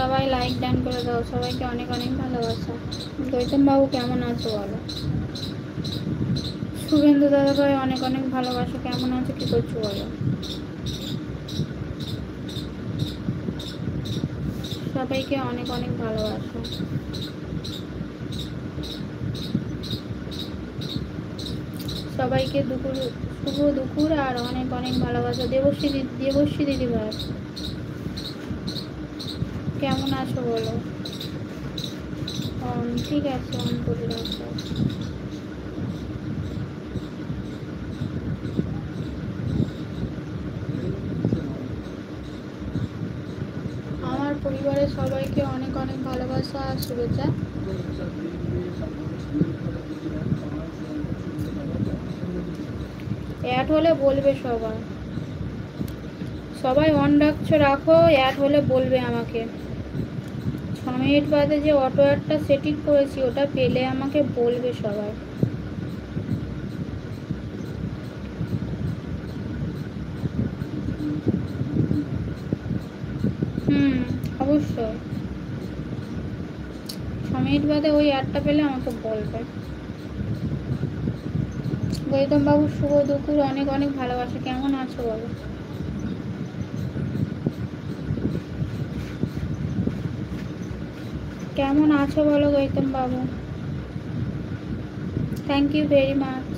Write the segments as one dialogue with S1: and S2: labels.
S1: সবাই like done করে দাও, সবাইকে অনেক অনেক ভালোবাসা। গৌতম বাবু কেমন আছো বলো? শুভেন্দু দাদা ভাই অনেক অনেক ভালোবাসা, কেমন আছো, কি করছো বলো? সবাইকে অনেক অনেক ভালোবাসা। সবাইকে শুভ দুপুর আর অনেক অনেক ভালোবাসা। দেবশ্রী দিদি ভাই কেমন আছো বলো? ঠিক আছে, অন করে রাখো। আমার পরিবারের সবাইকে অনেক অনেক ভালোবাসা আর শুভেচ্ছা। অ্যাড হলে বলবে সবাই, সবাই অন রাখো, অ্যাড হলে বলবে আমাকে। 6 মিনিট বাদে যে অটো অ্যাডটা সেটিং করেছি ওটা পেলে আমাকে বলবে সবাই। অবশ্যই 6 মিনিট বাদে ওই অ্যাডটা পেলে আমাকে বলবে। গৌতম বাবু শুভ দুপুর, অনেক অনেক ভালোবাসা, কেমন আছো বলো? কেমন আছো বলো গৌতম বাবু? থ্যাংক ইউ ভেরি মাচ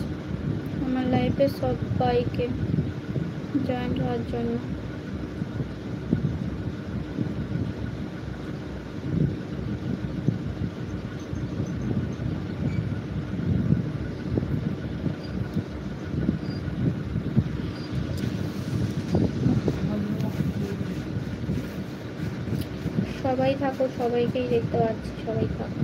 S1: আমার লাইফে সবাইকে জয়েন্ট হওয়ার জন্য। সবাই থাকো, সবাইকেই দেখতে পাচ্ছি, সবাই থাকো।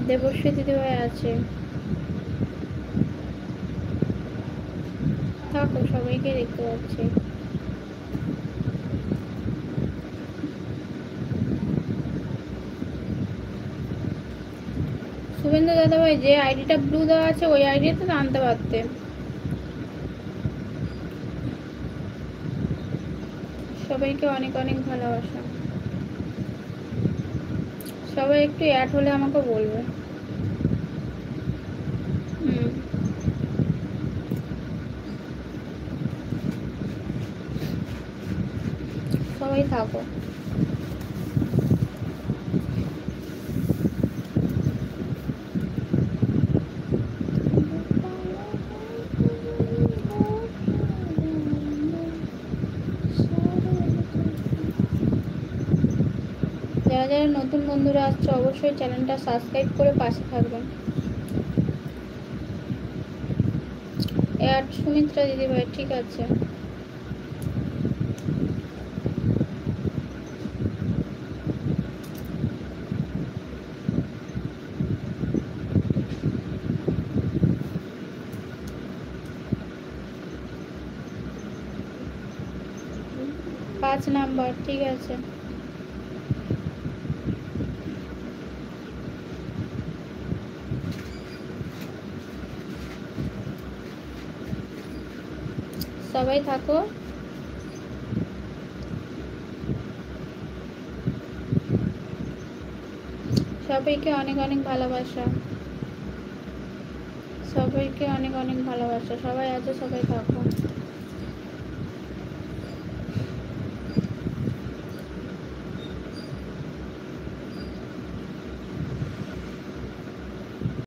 S1: দেবশ্রী দিদিভাই আছে, থাকো, সবাইকে দেখতে পাচ্ছি। শুভেন্দু দাদাভাই যে আইডিটা ব্লু দেওয়া আছে ওই আইডিতে আনতে পারতে। সবাইকে অনেক অনেক ভালোবাসা। সবাই একটু অ্যাড হলে আমাকে বলবে। সবাই থাকো। যারা যারা নতুন বন্ধুরা আসছে অবশ্যই চ্যানেলটা সাবস্ক্রাইব করে পাশে থাকবেন। অ্যাড সুমিত্রা দিদিভাই, ঠিক আছে। পাঁচ নাম্বার, ঠিক আছে। সবাই থাকো। সবাইকে অনেক অনেক ভালোবাসা, সবাইকে অনেক অনেক ভালোবাসা। সবাই আছে, সবাই থাকো।